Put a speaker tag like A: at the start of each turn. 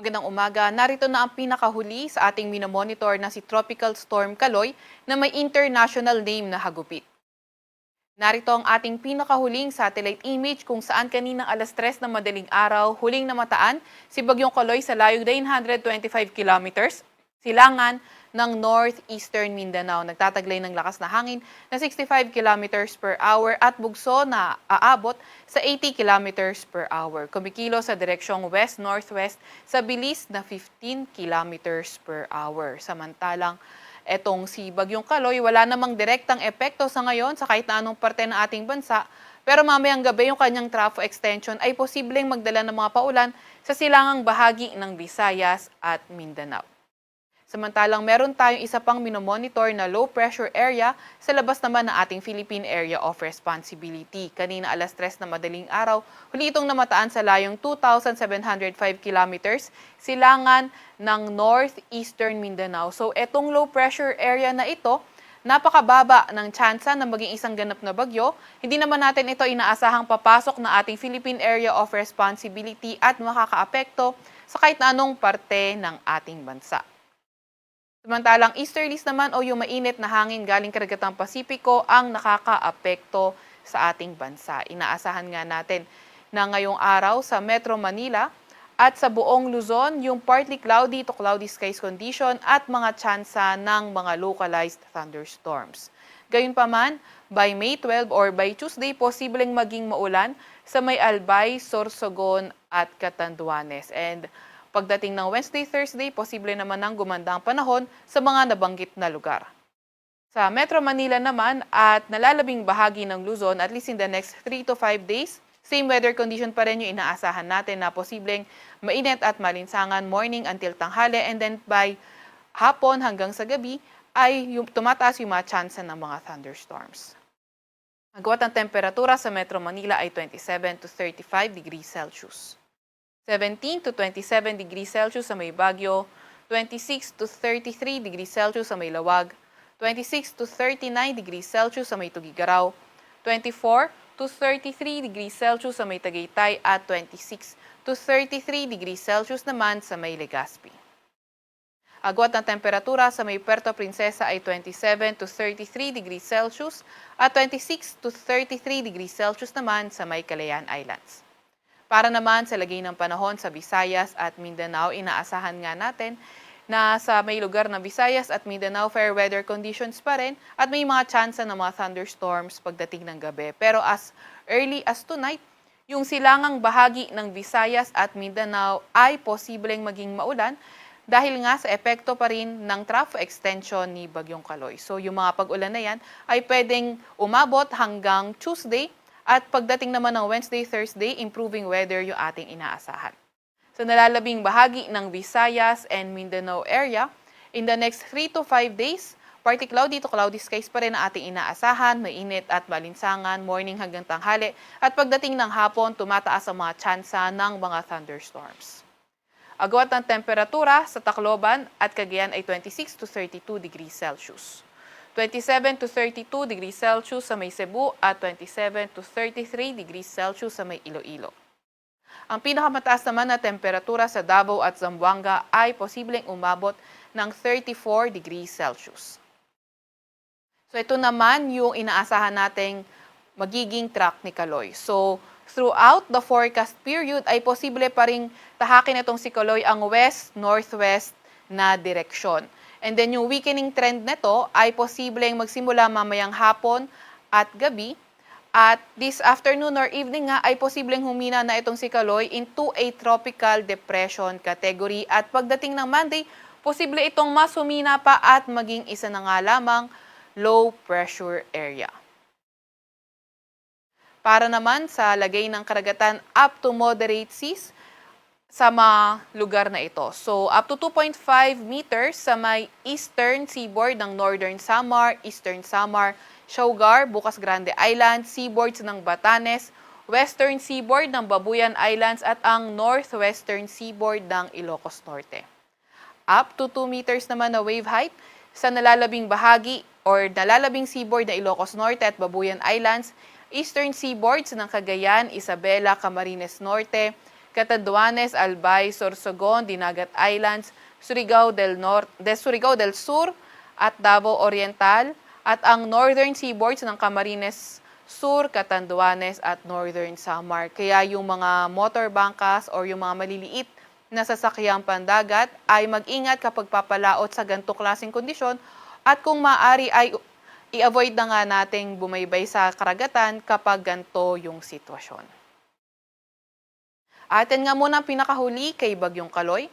A: magandang umaga. Narito na ang pinakahuli sa ating minomonitor na si Tropical Storm Kaloy na may international name na hagupit. Narito ang ating pinakahuling satellite image kung saan kaninang alas 3 ng madaling araw huling namataan si Bagyong Kaloy sa layong 925 kilometers, silangan ng northeastern Mindanao. Nagtataglay ng lakas na hangin na 65 kilometers per hour at bugso na aabot sa 80 kilometers per hour. Kumikilo sa direksyong west-northwest sa bilis na 15 kilometers per hour. Samantalang etong si Bagyong Kaloy, wala namang direktang epekto sa ngayon sa kahit na anong parte ng ating bansa, pero mamayang gabi yung kanyang trough extension ay posibleng magdala ng mga paulan sa silangang bahagi ng Visayas at Mindanao. Samantalang meron tayong isa pang minomonitor na low pressure area sa labas naman ng ating Philippine Area of Responsibility. Kanina alas 3 na madaling araw, huli itong namataan sa layong 2,705 kilometers, silangan ng northeastern Mindanao. So etong low pressure area na ito, napakababa ng tsansa na maging isang ganap na bagyo. Hindi naman natin ito inaasahang papasok na ating Philippine Area of Responsibility at makakaapekto sa kahit na anong parte ng ating bansa. Samantalang easterlies naman o yung mainit na hangin galing karagatang Pasipiko ang nakakaapekto sa ating bansa. Inaasahan nga natin na ngayong araw sa Metro Manila at sa buong Luzon yung partly cloudy to cloudy skies condition at mga tsansa ng mga localized thunderstorms. Gayunpaman, by May 12 or by Tuesday, posibleng maging maulan sa may Albay, Sorsogon at Catanduanes. And pagdating ng Wednesday, Thursday, posible naman ang gumandang panahon sa mga nabanggit na lugar. Sa Metro Manila naman at nalalabing bahagi ng Luzon, at least in the next 3 to 5 days, same weather condition pa rin yung inaasahan natin na posibleng mainit at malinsangan morning until tanghali, and then by hapon hanggang sa gabi ay tumataas yung mga tsansa ng mga thunderstorms. Agwat ang temperatura sa Metro Manila ay 27 to 35 degrees Celsius. 17 to 27 degrees Celsius sa may Baguio, 26 to 33 degrees Celsius sa may Lawag, 26 to 39 degrees Celsius sa may Tugigaraw, 24 to 33 degrees Celsius sa may Tagaytay at 26 to 33 degrees Celsius naman sa may Legazpi. Agwat ng temperatura sa may Puerto Princesa ay 27 to 33 degrees Celsius at 26 to 33 degrees Celsius naman sa may Calayan Islands. Para naman sa lagay ng panahon sa Visayas at Mindanao, inaasahan nga natin na sa may lugar ng Visayas at Mindanao, fair weather conditions pa rin at may mga tsansa ng mga thunderstorms pagdating ng gabi. Pero as early as tonight, yung silangang bahagi ng Visayas at Mindanao ay posibleng maging maulan dahil nga sa epekto pa rin ng trough extension ni Bagyong Kaloy. So yung mga pag-ulan na yan ay pwedeng umabot hanggang Tuesday. At pagdating naman ng Wednesday, Thursday, improving weather yung ating inaasahan. Sa nalalabing bahagi ng Visayas and Mindanao area, in the next 3 to 5 days, partly cloudy to cloudy skies pa rin ang ating inaasahan, mainit at malinsangan, morning hanggang tanghali, at pagdating ng hapon, tumataas ang mga tsansa ng mga thunderstorms. Agwat ng temperatura sa Tacloban at Cagayan ay 26 to 32 degrees Celsius. 27 to 32 degrees Celsius sa may Cebu at 27 to 33 degrees Celsius sa may Iloilo. Ang pinakamataas naman na temperatura sa Davao at Zamboanga ay posibleng umabot ng 34 degrees Celsius. So ito naman yung inaasahan nating magiging track ni Kaloy. So throughout the forecast period ay posible pa ring tahakin itong si Kaloy ang west-northwest na direksyon. And then yung weakening trend nito ay posibleng magsimula mamayang hapon at gabi. At this afternoon or evening nga ay posibleng humina na itong si Kaloy into a tropical depression category. At pagdating ng Monday, posible itong mas humina pa at maging isa na nga lamang low pressure area. Para naman sa lagay ng karagatan up to moderate seas, sa mga lugar na ito. So, up to 2.5 meters sa may eastern seaboard ng Northern Samar, Eastern Samar, Siargao, Bukas Grande Island, seaboards ng Batanes, western seaboard ng Babuyan Islands at ang northwestern seaboard ng Ilocos Norte. Up to 2 meters naman na wave height sa nalalabing bahagi or nalalabing seaboard ng Ilocos Norte at Babuyan Islands, eastern seaboards ng Cagayan, Isabela, Camarines Norte, Catanduanes, Albay, Sorsogon, Dinagat Islands, Surigao del Sur at Davao Oriental at ang northern seaboards ng Camarines Sur, Catanduanes at Northern Samar. Kaya yung mga motor bangkas or yung mga maliliit na sasakyang pandagat ay mag-ingat kapag papalaot sa ganitong klaseng kondisyon at kung maaari ay i-avoid na nga nating bumaybay sa karagatan kapag ganito yung sitwasyon. Atin nga muna ang pinakahuli kay Bagyong Kaloy.